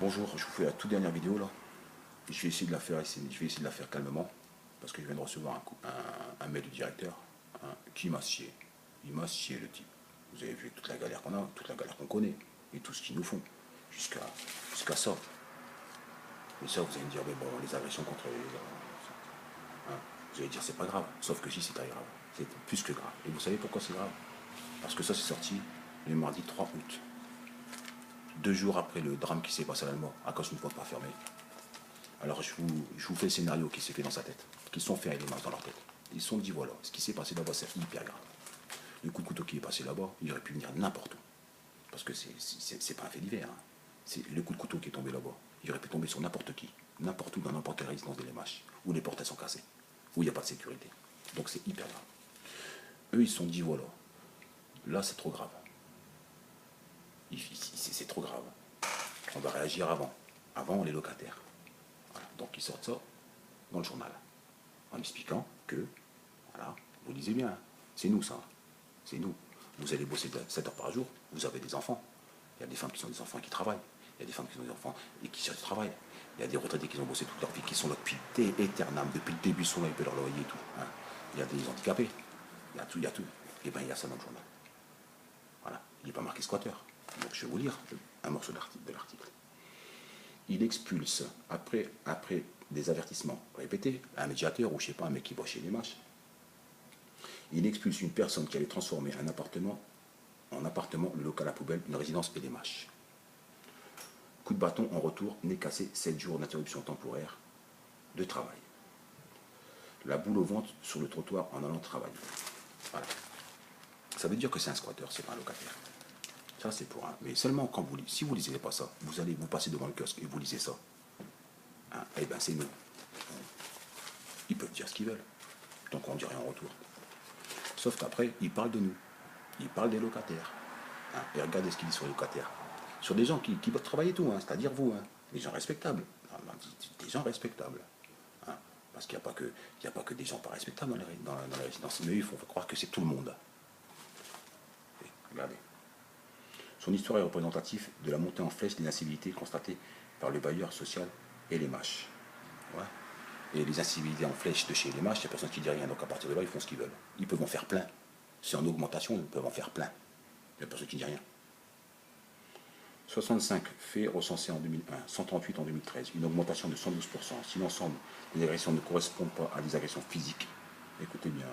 Bonjour, je vous fais la toute dernière vidéo là. Je vais essayer de la faire, calmement parce que je viens de recevoir un mail du directeur qui m'a scié. Il m'a scié le type. Vous avez vu toute la galère qu'on a, toute la galère qu'on connaît et tout ce qu'ils nous font jusqu'à ça. Et ça, vous allez me dire, mais bon, les agressions contre les. Vous allez dire, c'est pas grave. Sauf que si, c'est très grave. C'est plus que grave. Et vous savez pourquoi c'est grave? Parce que ça, c'est sorti le mardi 3 août. 2 jours après le drame qui s'est passé à l'Allemand, à cause d'une porte pas fermée. Alors je vous fais le scénario qui s'est fait dans sa tête, qui se sont fait les mains dans leur tête. Ils se sont dit voilà, ce qui s'est passé là-bas c'est hyper grave. Le coup de couteau qui est passé là-bas, il aurait pu venir n'importe où. Parce que c'est pas un fait divers. C'est le coup de couteau qui est tombé là-bas. Il aurait pu tomber sur n'importe qui, n'importe où, dans n'importe quelle résidence de LMH, où les portes elles sont cassées, où il n'y a pas de sécurité. Donc c'est hyper grave. Eux ils se sont dit voilà, là c'est trop grave. C'est trop grave. On va réagir avant les locataires. Voilà. Donc ils sortent ça dans le journal, en expliquant que, voilà, vous lisez bien, c'est nous ça, c'est nous. Vous allez bosser 7 heures par jour, vous avez des enfants. Il y a des femmes qui ont des enfants et qui travaillent. Il y a des femmes qui ont des enfants et qui cherchent du travail. Il y a des retraités qui ont bossé toute leur vie, qui sont là depuis éternam, depuis le début, ils sont là, ils paient leur loyer et tout. Il y a des handicapés, il y a tout, il y a tout. Et bien il y a ça dans le journal. Voilà, il n'est pas marqué squatter. Donc je vais vous lire un morceau de l'article. Il expulse, après des avertissements répétés, un médiateur ou je sais pas, un mec qui bosse chez les mâches, il expulse une personne qui avait transformé un appartement en appartement, le local à poubelle, une résidence et des mâches. Coup de bâton en retour, nez cassé, 7 jours d'interruption temporaire de travail. La boule au ventre sur le trottoir en allant travailler. Voilà. Ça veut dire que c'est un squatteur, c'est pas un locataire. Ça c'est pour un. Mais seulement quand si vous lisez pas ça, vous allez vous passer devant le kiosque et vous lisez ça. Eh ben c'est nous. Ils peuvent dire ce qu'ils veulent, donc on ne dit rien en retour. Sauf qu'après, ils parlent de nous. Ils parlent des locataires. Et regardez ce qu'ils disent sur les locataires. Sur des gens qui veulent travailler tout, c'est-à-dire vous, des gens respectables. Des gens respectables. Parce qu'il n'y a pas que des gens pas respectables dans la résidence. Mais eux, il faut croire que c'est tout le monde. Et regardez. Son histoire est représentative de la montée en flèche des incivilités constatées par le bailleur social et les mâches. Ouais. Et les incivilités en flèche de chez les mâches, il n'y a personne qui dit rien. Donc à partir de là, ils font ce qu'ils veulent. Ils peuvent en faire plein. C'est en augmentation, ils peuvent en faire plein. Il n'y a personne qui dit rien. 65 faits recensés en 2001, 138 en 2013, une augmentation de 112%. Si l'ensemble des agressions ne correspondent pas à des agressions physiques, écoutez bien,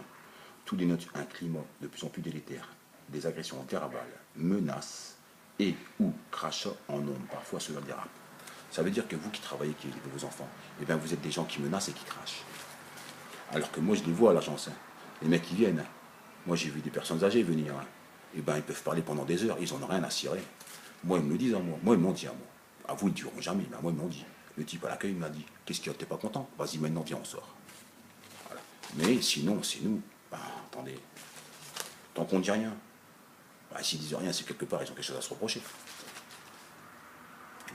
tout dénote un climat de plus en plus délétère. Des agressions verbales, menaces et ou crachats en nombre, parfois cela dérape. Ça veut dire que vous qui travaillez, qui élevez vos enfants, eh bien vous êtes des gens qui menacent et qui crachent. Alors que moi je les vois à l'agence, les mecs qui viennent, moi j'ai vu des personnes âgées venir, eh ben ils peuvent parler pendant des heures, ils n'en ont rien à cirer. Moi ils me le disent à moi ils m'ont dit à moi. À vous ils ne diront jamais, mais à moi ils m'ont dit. Le type à l'accueil m'a dit, qu'est-ce qu'il y a, t'es pas content? Vas-y maintenant viens on sort. Voilà. Mais sinon c'est nous. Ben, attendez, tant qu'on ne dit rien, ben, s'ils disent rien c'est quelque part ils ont quelque chose à se reprocher.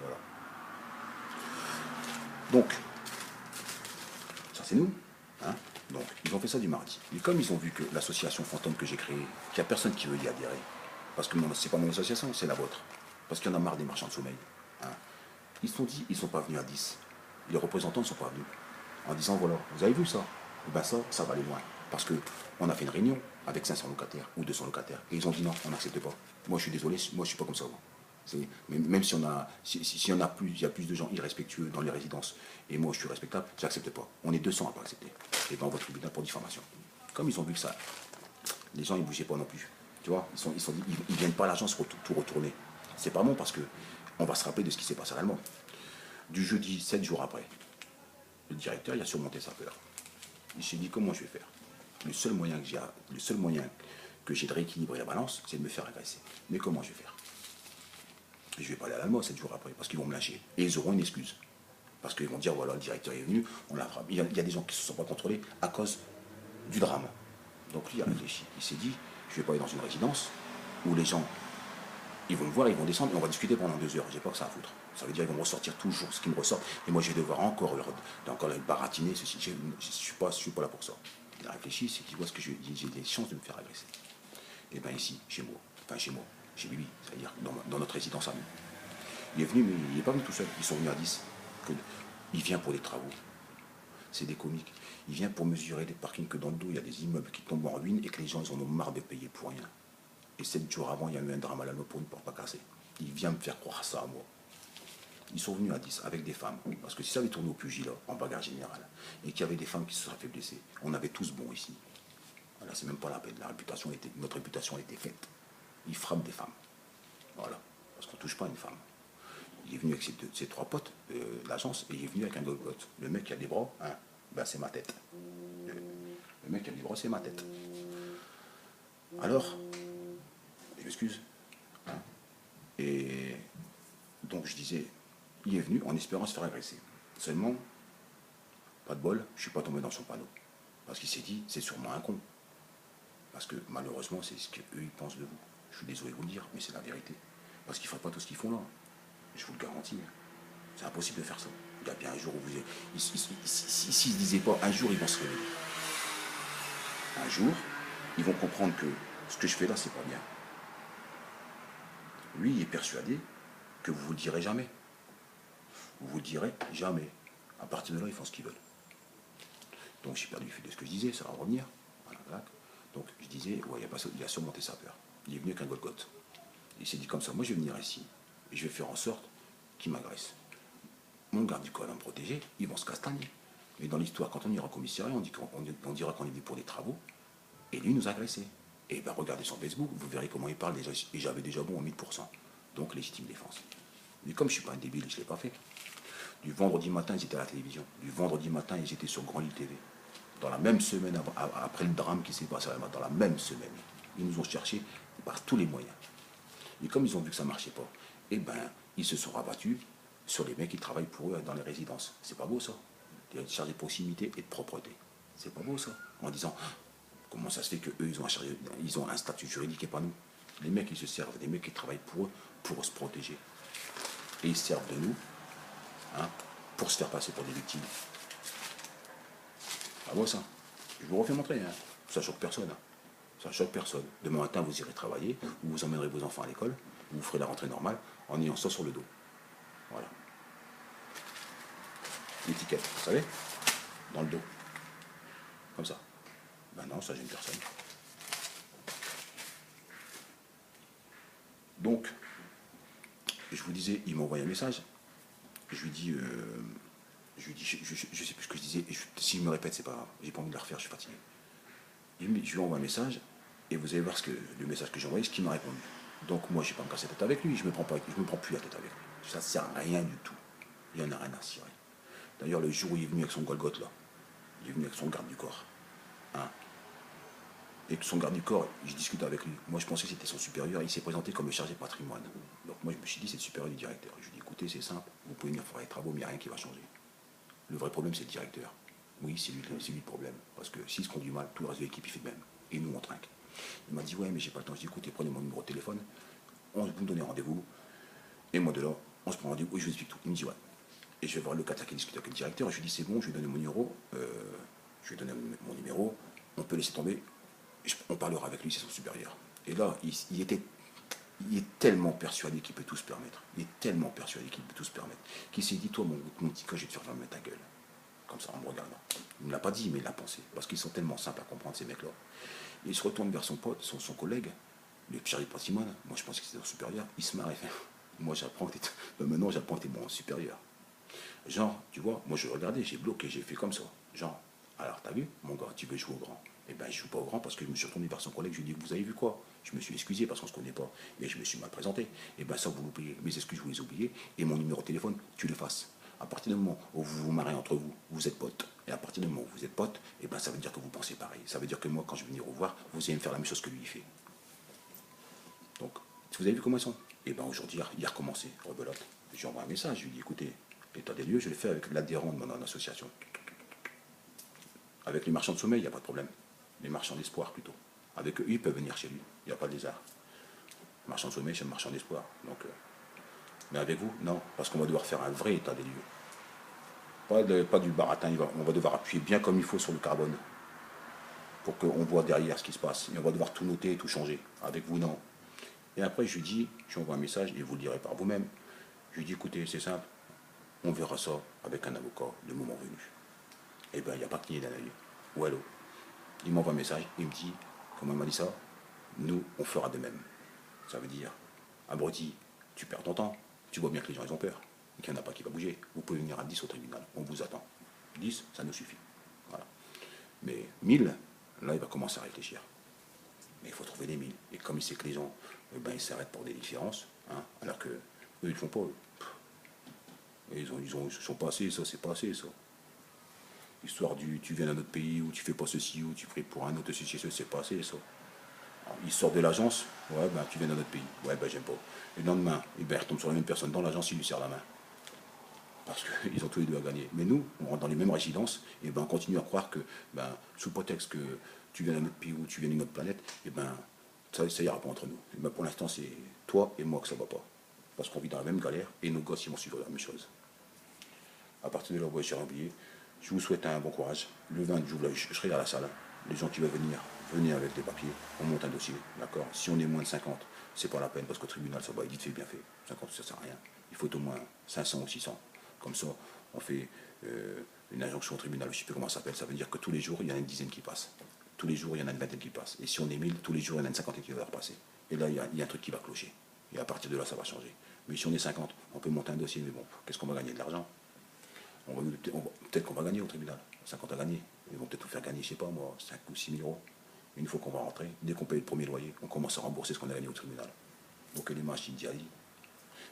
Voilà. Donc, ça c'est nous. Donc, ils ont fait ça du mardi. Et comme ils ont vu que l'association fantôme que j'ai créée, qu'il n'y a personne qui veut y adhérer, parce que c'est pas mon association, c'est la vôtre, parce qu'il y en a marre des marchands de sommeil, ils se sont dit, ils ne sont pas venus à 10. Les représentants ne sont pas venus. En disant, voilà, vous avez vu ça? Et bien ça va aller loin. Parce qu'on a fait une réunion avec 500 locataires ou 200 locataires. Et ils ont dit non, on n'accepte pas. Moi je suis désolé, moi je suis pas comme ça. Même si y en a plus, il y a plus de gens irrespectueux dans les résidences, et moi je suis respectable, j'accepte pas. On est 200 à pas accepter. Et ben on va au tribunal pour diffamation. Comme ils ont vu que ça, les gens ils bougeaient pas non plus. Tu vois, ils viennent pas à l'agence tout retourner. C'est pas bon parce que on va se rappeler de ce qui s'est passé à l'Allemand. Du jeudi, 7 jours après, le directeur il a surmonté sa peur. Il s'est dit comment je vais faire. Le seul moyen que j'ai de rééquilibrer la balance, c'est de me faire agresser. Mais comment je vais faire? Je vais pas aller à l'Allemand 7 jours après, parce qu'ils vont me lâcher. Et ils auront une excuse. Parce qu'ils vont dire, voilà, le directeur est venu, on l'a frappé. Il y a des gens qui ne se sont pas contrôlés à cause du drame. Donc lui, il a réfléchi. Il s'est dit, je ne vais pas aller dans une résidence où les gens, ils vont me voir, ils vont descendre, et on va discuter pendant 2 heures. J'ai pas que ça à foutre. Ça veut dire qu'ils vont me ressortir toujours ce qui me ressort. Et moi, je vais devoir encore baratiner ceci. Je ne suis pas là pour ça. Il a réfléchi, c'est qu'il voit ce que j'ai des chances de me faire agresser. Et bien ici, chez moi, chez Bibi, c'est-à-dire dans notre résidence à nous. Il est venu, mais il n'est pas venu tout seul. Ils sont venus à 10. Il vient pour les travaux. C'est des comiques. Il vient pour mesurer des parkings que dans le dos, il y a des immeubles qui tombent en ruine et que les gens, ils en ont marre de payer pour rien. Et 7 jours avant, il y a eu un drame à l'anneau pour une porte pas cassée. Il vient me faire croire ça à moi. Ils sont venus à 10 avec des femmes. Parce que si ça avait tourné au pugilat, en bagarre générale, et qu'il y avait des femmes qui se seraient fait blesser, on avait tous bon ici. Voilà, c'est même pas la peine. Notre réputation était faite. Il frappe des femmes. Voilà. Parce qu'on ne touche pas à une femme. Il est venu avec ses trois potes de l'agence et il est venu avec un Golgoth. Le mec qui a des bras, hein, ben c'est ma tête. Le mec qui a des bras, c'est ma tête. Alors, je m'excuse. Hein, et donc je disais, il est venu en espérant se faire agresser. Seulement, pas de bol, je ne suis pas tombé dans son panneau. Parce qu'il s'est dit, c'est sûrement un con. Parce que malheureusement, c'est ce qu'eux ils pensent de vous. Je suis désolé de vous le dire, mais c'est la vérité. Parce qu'ils ne font pas tout ce qu'ils font là. Je vous le garantis. C'est impossible de faire ça. Il y a bien un jour où vous... S'ils ne disaient pas, un jour ils vont se réveiller. Un jour, ils vont comprendre que ce que je fais là, c'est pas bien. Lui, il est persuadé que vous ne vous le direz jamais. Vous vous le direz jamais. À partir de là, ils font ce qu'ils veulent. Donc j'ai perdu le fil de ce que je disais, ça va revenir. Voilà. Donc je disais, ouais, il a surmonté sa peur. Il est venu avec un Golgoth. Il s'est dit comme ça, moi je vais venir ici, et je vais faire en sorte qu'il m'agresse. Mon garde du corps va me protéger, ils vont se castagner. Mais dans l'histoire, quand on ira au commissariat, on dira qu'on est venu pour des travaux, et lui nous a agressés. Et bien regardez son Facebook, vous verrez comment il parle déjà, et j'avais déjà bon en 1000%. Donc légitime défense. Mais comme je ne suis pas un débile, je ne l'ai pas fait. Du vendredi matin, ils étaient à la télévision. Du vendredi matin, ils étaient sur Grand Île TV. Dans la même semaine, après le drame qui s'est passé, dans la même semaine, ils nous ont cherchés par tous les moyens. Et comme ils ont vu que ça ne marchait pas, eh ben, ils se sont rabattus sur les mecs qui travaillent pour eux dans les résidences. C'est pas beau ça. Des charges de proximité et de propreté. C'est pas beau ça. En disant, comment ça se fait qu'eux, ils ont un statut juridique et pas nous. Les mecs, ils se servent des mecs qui travaillent pour eux, pour se protéger. Et ils se servent de nous, hein, pour se faire passer pour des victimes. Ah bon ça. Je vous refais montrer, hein. Ça choque personne. Hein. Ça choque personne. Demain matin, vous irez travailler, ou vous emmènerez vos enfants à l'école, ou vous ferez la rentrée normale en ayant ça sur le dos. Voilà. L'étiquette, vous savez, dans le dos. Comme ça. Ben non, ça gêne personne. Donc, je vous disais, il m'a envoyé un message. Je lui dis, je sais plus ce que je disais. Si je me répète, c'est pas grave. J'ai pas envie de la refaire, je suis fatigué. Je lui envoie un message, et vous allez voir le message que j'ai envoyé, ce qu'il m'a répondu. Donc moi, je ne vais pas me casser la tête avec lui, je ne me prends plus la tête avec lui. Ça ne sert à rien du tout. Il n'y en a rien à cirer. D'ailleurs, le jour où il est venu avec son Golgoth, là, il est venu avec son garde du corps. Hein, et que son garde du corps, je discute avec lui. Moi, je pensais que c'était son supérieur, il s'est présenté comme le chargé de patrimoine. Donc moi, je me suis dit, c'est le supérieur du directeur. Je lui ai dit, écoutez, c'est simple, vous pouvez venir faire les travaux, mais il n'y a rien qui va changer. Le vrai problème, c'est le directeur. Oui, c'est lui le problème. Parce que s'il se conduit mal, tout le reste de l'équipe, il fait de même. Et nous, on trinque. Il m'a dit, ouais, mais j'ai pas le temps. Je dis, écoutez, prenez mon numéro de téléphone, vous me donnez rendez-vous, et moi de là, on se prend rendez-vous, et je vous explique tout. Il me dit, ouais. Et je vais voir le cadre qui discute avec le directeur, et je lui dis, c'est bon, je lui donne mon numéro, on peut laisser tomber, on parlera avec lui, c'est son supérieur. Et là, il est tellement persuadé qu'il peut tout se permettre. Il est tellement persuadé qu'il peut tout se permettre, qu'il s'est dit, toi, mon petit gars, je vais te faire fermer ta gueule. Comme ça, en me regardant. Il ne me l'a pas dit, mais il l'a pensé. Parce qu'ils sont tellement simples à comprendre, ces mecs-là. Et il se retourne vers son pote, son collègue, le chargé de patrimoine. Moi, je pensais que c'était son supérieur. Il se marre et fait, moi, maintenant, j'apprends que t'es mon supérieur. Genre, tu vois, moi, je regardais, j'ai bloqué, j'ai fait comme ça. Genre, alors, t'as vu, mon gars, tu veux jouer au grand? Eh ben, je joue pas au grand parce que je me suis retourné vers son collègue, je lui ai dit, vous avez vu quoi? Je me suis excusé parce qu'on se connaît pas. Et je me suis mal présenté. Eh ben, ça, vous l'oubliez. Mes excuses, vous les oubliez. Et mon numéro de téléphone, tu l'effaces. À partir du moment où vous vous marrez entre vous, vous êtes potes. Et à partir du moment où vous êtes potes, eh ben, ça veut dire que vous pensez pareil. Ça veut dire que moi, quand je vais venir vous voir, vous allez me faire la même chose que lui il fait. Donc, vous avez vu comment ils sont? Eh ben, aujourd'hui, il a recommencé, rebelote. Je lui envoie un message, je lui dis, écoutez, l'état des lieux, je le fais avec l'adhérent de mon association. Avec les marchands de sommeil, il n'y a pas de problème. Les marchands d'espoir, plutôt. Avec eux, ils peuvent venir chez lui. Il n'y a pas de lézard. Marchand de sommeil, c'est un marchand d'espoir. Donc, mais avec vous, non. Parce qu'on va devoir faire un vrai état des lieux. Pas du baratin. On va devoir appuyer bien comme il faut sur le carbone. Pour qu'on voit derrière ce qui se passe. Et on va devoir tout noter et tout changer. Avec vous, non. Et après, je lui dis, je lui envoie un message, et vous le direz par vous-même. Je lui dis, écoutez, c'est simple, on verra ça avec un avocat le moment venu. Eh bien, il n'y a pas cligné d'un œil. Ou allô. Il m'envoie un message, il me dit, comment il m'a dit ça? Nous, on fera de même. Ça veut dire, abruti, tu perds ton temps, tu vois bien que les gens ils ont peur, et qu'il n'y en a pas qui va bouger. Vous pouvez venir à 10 au tribunal, on vous attend. 10, ça nous suffit. Voilà. Mais 1000, là, il va commencer à réfléchir. Mais il faut trouver des 1000. Et comme il sait que les gens, ils s'arrêtent pour des différences, hein, alors que eux, ils ne le font pas. Ils sont passés, ça, c'est passé, ça. Histoire du tu viens d'un autre pays, ou tu fais pas ceci, ou tu pries pour un autre ceci, c'est passé, ça. Alors, il sort de l'agence, ouais, ben tu viens d'un autre pays, ouais, ben j'aime pas. Et le lendemain, il retombe sur la même personne dans l'agence, il lui serre la main. Parce qu'ils ont tous les deux à gagner. Mais nous, on rentre dans les mêmes résidences, et ben on continue à croire que, sous prétexte que tu viens d'un autre pays ou tu viens d'une autre planète, et ben ça ira pas entre nous. Et ben, pour l'instant, c'est toi et moi que ça va pas. Parce qu'on vit dans la même galère, et nos gosses, ils vont suivre la même chose. À partir de là, vous j'ai oublié. Je vous souhaite un bon courage. Le 20, je serai à la salle. Les gens qui veulent venir, venez avec les papiers. On monte un dossier, d'accord? Si on est moins de 50, c'est pas la peine, parce qu'au tribunal, ça va être vite fait, bien fait. 50, ça sert à rien. Il faut au moins 500 ou 600. Comme ça, on fait une injonction au tribunal, je ne sais plus comment ça s'appelle. Ça veut dire que tous les jours, il y en a une dizaine qui passe. Tous les jours, il y en a une vingtaine qui passe. Et si on est 1000, tous les jours, il y en a une cinquantaine qui va repasser. Et là, il y a un truc qui va clocher. Et à partir de là, ça va changer. Mais si on est 50, on peut monter un dossier, mais bon, qu'est-ce qu'on va gagner de l'argent? Peut-être qu'on va gagner au tribunal. 50 à gagner. Ils vont peut-être vous faire gagner, je sais pas moi, 5 ou 6 000 euros. Une fois qu'on va rentrer, dès qu'on paye le premier loyer, on commence à rembourser ce qu'on a gagné au tribunal. Donc les matchs, il me dit, allez,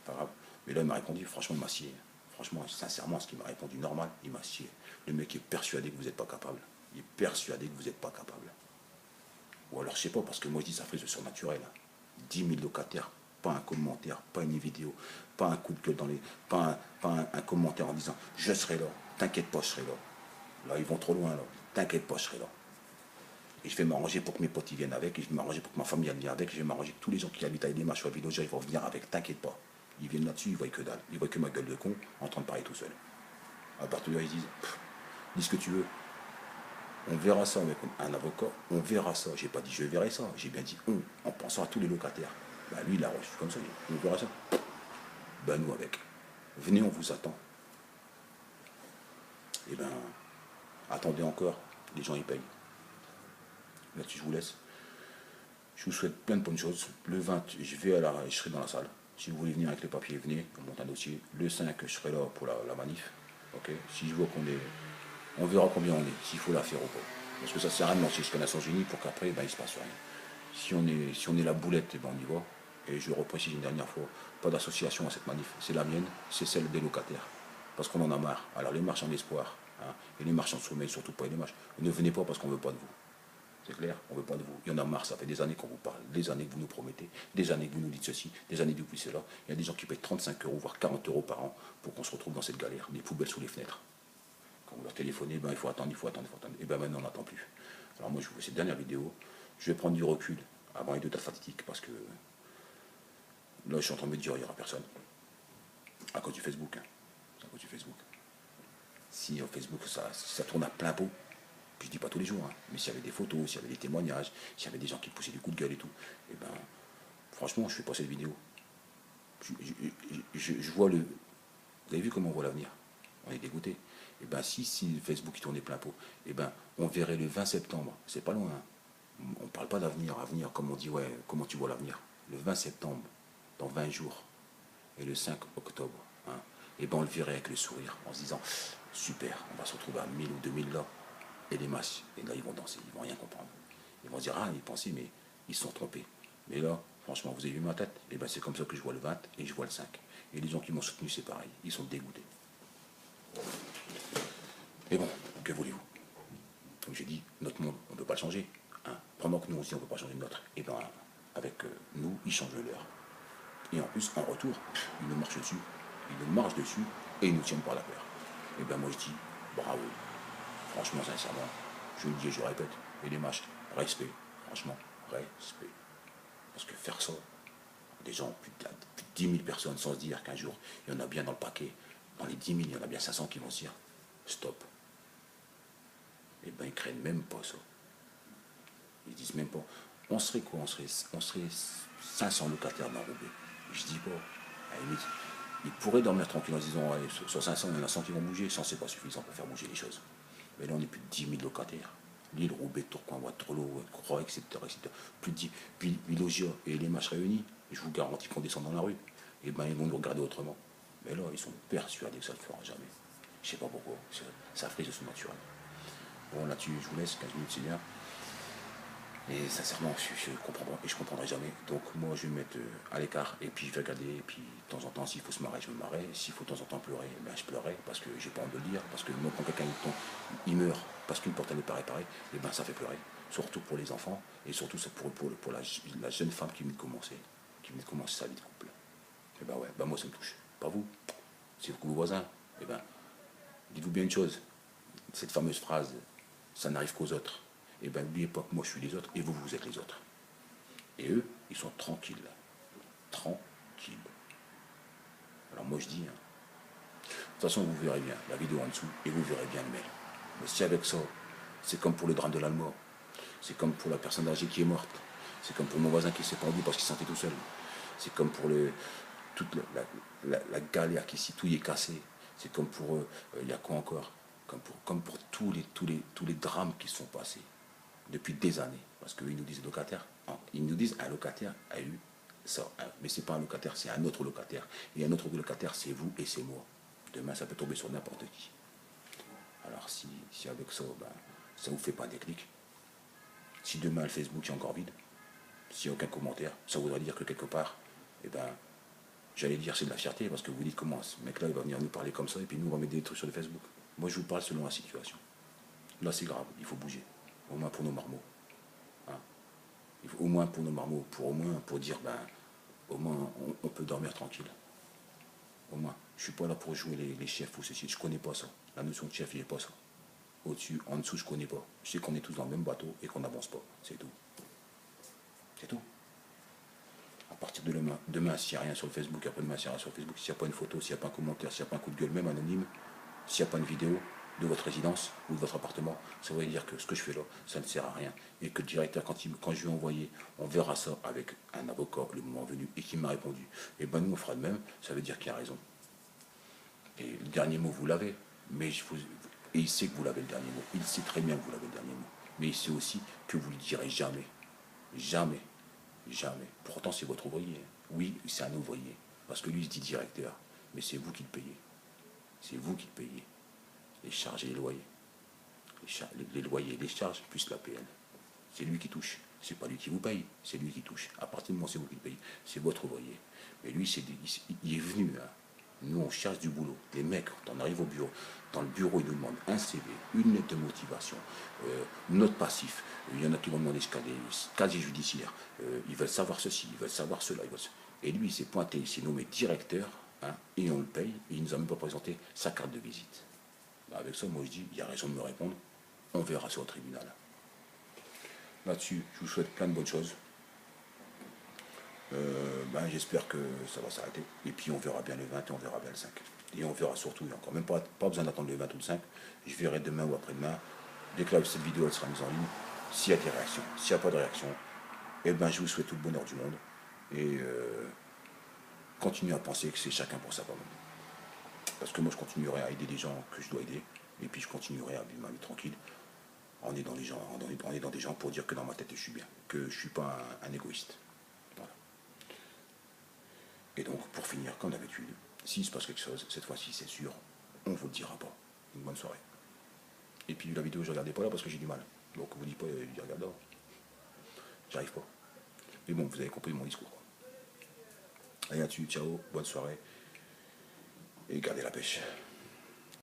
pas grave. Mais là, il m'a répondu, franchement, il m'a scié. Franchement, sincèrement, ce qu'il m'a répondu normal, il m'a scié. Le mec est persuadé que vous n'êtes pas capable. Il est persuadé que vous n'êtes pas capable. Ou alors, je sais pas, parce que moi, je dis, ça ferait le surnaturel. 10 000 locataires, pas un commentaire, pas une vidéo, pas un coup de gueule dans les. Pas un commentaire en disant, je serai là, t'inquiète pas, je serai là. Là, ils vont trop loin, là. T'inquiète pas, je serai là. Et je vais m'arranger pour que mes potes y viennent avec, et je vais m'arranger pour que ma famille vienne avec, et je vais m'arranger que tous les gens qui habitent à Idémache ou à Villager, ils vont venir avec, t'inquiète pas. Ils viennent là-dessus, ils voient que dalle. Ils voient que ma gueule de con en train de parler tout seul. À partir de là, ils disent, dis ce que tu veux. On verra ça avec un avocat, on verra ça. J'ai pas dit je verrai ça, j'ai bien dit on, en pensant à tous les locataires. Lui, il a reçu comme ça, on verra ça. Nous avec. Venez, on vous attend. Et attendez encore, les gens ils payent. Là-dessus, je vous laisse. Je vous souhaite plein de bonnes choses. Le 20, je serai dans la salle. Si vous voulez venir avec les papiers, venez, on monte un dossier. Le 5, je serai là pour la manif. Ok. Si je vois qu'on est. On verra combien on est, s'il faut la faire ou pas. Parce que ça sert à rien de lancer jusqu'à Nations Unies pour qu'après, il ne se passe rien. Si on est la boulette, on y va. Et je le reprécise une dernière fois, pas d'association à cette manif. C'est la mienne, c'est celle des locataires. Parce qu'on en a marre. Alors les marchands d'espoir, et les marchands de sommeil, surtout pas les marches, ne venez pas parce qu'on ne veut pas de vous. C'est clair, on ne veut pas de vous. Il y en a marre, ça fait des années qu'on vous parle, des années que vous nous promettez, des années que vous nous dites ceci, des années que vous dites cela. Il y a des gens qui payent 35 euros, voire 40 euros par an pour qu'on se retrouve dans cette galère, des poubelles sous les fenêtres. Quand vous leur téléphonez, il faut attendre, il faut attendre, il faut attendre. Et maintenant, on n'attend plus. Alors moi, je vous fais cette dernière vidéo. Je vais prendre du recul avant les 2 dates fatidiques parce que là, je suis en train de me dire, il n'y aura personne. À cause du Facebook. À cause du Facebook. Si Facebook, ça tourne à plein pot, puis je dis pas tous les jours, mais s'il y avait des photos, s'il y avait des témoignages, s'il y avait des gens qui poussaient du coup de gueule et tout, franchement, je fais pas cette vidéo. Je vois le. Vous avez vu comment on voit l'avenir? On est dégoûté. Si Facebook il tournait plein pot, on verrait le 20 septembre, c'est pas loin. On parle pas d'avenir, avenir, comme on dit, ouais, comment tu vois l'avenir? Le 20 septembre, dans 20 jours, et le 5 octobre, on le verrait avec le sourire, en se disant, super, on va se retrouver à 1000 ou 2000 là, et les masses, et là ils vont danser, ils vont rien comprendre. Ils vont se dire, ils pensaient, mais ils se sont trompés. Mais là, franchement, vous avez vu ma tête? C'est comme ça que je vois le 20 et je vois le 5. Et les gens qui m'ont soutenu, c'est pareil, ils sont dégoûtés. Mais bon, que voulez-vous? Comme j'ai dit, notre monde, on ne peut pas le changer. Pendant que nous aussi, on ne peut pas changer le nôtre. Avec nous, ils changent le leur. Et en plus, en retour, ils nous marchent dessus. Ils nous marchent dessus et ils nous tiennent par la peur. Moi, je dis, bravo. Franchement, sincèrement, je le dis et je le répète. Et les matchs, respect. Franchement, respect. Parce que faire ça, des gens, plus de 10 000 personnes, sans se dire qu'un jour, il y en a bien dans le paquet. Dans les 10 000, il y en a bien 500 qui vont se dire, stop. Ils craignent même pas ça. Ils disent même pas. On serait quoi? On serait 500 locataires dans Roubaix. Je dis pas. À la limite, ils pourraient dormir tranquille en se disant, allez, sur 500, il y en a 100 qui vont bouger, 100 c'est pas suffisant pour faire bouger les choses. Mais là, on est plus de 10 000 locataires. Lille, Roubaix, Tourcoing, Waterloo, Croix, etc., etc. Plus de 10, puis Villogia et les matchs réunis, je vous garantis qu'on descend dans la rue, et ben ils vont nous regarder autrement. Mais là, ils sont persuadés que ça ne le fera jamais. Je sais pas pourquoi, ça frise de son naturel. Bon, là-dessus, je vous laisse, 15 minutes, c'est bien. Et sincèrement, je comprends pas, et je comprendrai jamais. Donc moi, je vais me mettre à l'écart, et puis je vais regarder, et puis de temps en temps, s'il faut se marrer, je me marrer. S'il faut de temps en temps pleurer, ben, je pleurerai, parce que j'ai pas honte de le dire. Parce que moi, quand quelqu'un il meurt, parce qu'une porte n'est pas réparée, et ben ça fait pleurer. Surtout pour les enfants, et surtout pour la jeune femme qui venait de commencer sa vie de couple. Et ben ouais, ben moi ça me touche. Pas vous. C'est vos voisins. Et ben, dites-vous bien une chose, cette fameuse phrase, ça n'arrive qu'aux autres. Et bien, n'oubliez pas que moi je suis les autres et vous, vous êtes les autres. Et eux, ils sont tranquilles. Tranquilles. Alors moi je dis, hein, de toute façon vous verrez bien la vidéo en dessous et vous verrez bien le mail. Mais si avec ça, c'est comme pour le drame de l'Alma, c'est comme pour la personne âgée qui est morte, c'est comme pour mon voisin qui s'est pendu parce qu'il se sentait tout seul, c'est comme pour toute la galère qui ici, tout y est cassé, c'est comme pour, il y a quoi encore, comme pour tous les drames qui se sont passés depuis des années. Parce qu'ils nous disent locataire, ils nous disent un locataire a eu ça. Mais c'est pas un locataire, c'est un autre locataire. Et un autre locataire, c'est vous et c'est moi. Demain, ça peut tomber sur n'importe qui. Alors si avec ça, ben, ça vous fait pas un déclic, si demain le Facebook est encore vide, s'il n'y a aucun commentaire, ça voudrait dire que quelque part, eh ben, j'allais dire c'est de la fierté, parce que vous dites comment ce mec-là il va venir nous parler comme ça, et puis nous on va mettre des trucs sur le Facebook. Moi je vous parle selon la situation. Là c'est grave, il faut bouger. Au moins pour nos marmots. Hein. Il faut, au moins pour nos marmots, pour dire ben, au moins on peut dormir tranquille. Au moins. Je ne suis pas là pour jouer les chefs ou ceci, je ne connais pas ça. La notion de chef, il n'est pas ça. Au-dessus, en dessous, je ne connais pas. Je sais qu'on est tous dans le même bateau et qu'on n'avance pas. C'est tout. C'est tout. À partir de demain, s'il n'y a rien sur le Facebook, après-demain, s'il n'y a rien sur le Facebook, s'il n'y a pas une photo, s'il n'y a pas un commentaire, s'il n'y a pas un coup de gueule, même anonyme, s'il n'y a pas une vidéo de votre résidence ou de votre appartement, ça veut dire que ce que je fais là, ça ne sert à rien. Et que le directeur, quand je lui ai envoyé, on verra ça avec un avocat le moment venu, et qu'il m'a répondu, et ben nous on fera de même, ça veut dire qu'il a raison. Et le dernier mot, vous l'avez, mais et il sait que vous l'avez le dernier mot. Il sait très bien que vous l'avez le dernier mot. Mais il sait aussi que vous ne le direz jamais. Jamais. Jamais. Pourtant, c'est votre ouvrier. Oui, c'est un ouvrier. Parce que lui, il se dit directeur. Mais c'est vous qui le payez. C'est vous qui le payez. Les charges et les loyers. Les loyers, les charges, plus la PN. C'est lui qui touche. C'est pas lui qui vous paye. C'est lui qui touche. À partir du moment où c'est vous qui le payez, c'est votre ouvrier. Mais lui, il est venu. Hein. Nous, on cherche du boulot. Les mecs, quand on arrive au bureau, dans le bureau, ils nous demandent un CV, une lettre de motivation, note passif. Il y en a qui vont demander casier judiciaire. Ils veulent savoir ceci, ils veulent savoir cela. Et lui, il s'est pointé, il s'est nommé directeur, hein, et on le paye, et il ne nous a même pas présenté sa carte de visite. Ben, avec ça, moi, je dis, il y a raison de me répondre. On verra ça au tribunal. Là-dessus, je vous souhaite plein de bonnes choses. Ben, j'espère que ça va s'arrêter. Et puis on verra bien le 20 et on verra bien le 5. Et on verra surtout, il n'y a encore même pas besoin d'attendre le 20 ou le 5. Je verrai demain ou après-demain, dès que cette vidéo elle sera mise en ligne, s'il y a des réactions. S'il n'y a pas de réaction, eh ben, je vous souhaite tout le bonheur du monde. Et continuez à penser que c'est chacun pour sa pomme. Parce que moi je continuerai à aider les gens que je dois aider. Et puis je continuerai à vivre ma vie tranquille. En aidant les gens, en aidant des gens pour dire que dans ma tête je suis bien. Que je ne suis pas un égoïste. Voilà. Et donc, pour finir, comme d'habitude, s'il se passe quelque chose, cette fois-ci, c'est sûr, on ne vous le dira pas. Une bonne soirée. Et puis la vidéo, je ne regardais pas là parce que j'ai du mal. Donc, vous dites pas, il regarde là. J'arrive pas. Mais bon, vous avez compris mon discours. Allez là-dessus, ciao, bonne soirée. Et gardez la pêche.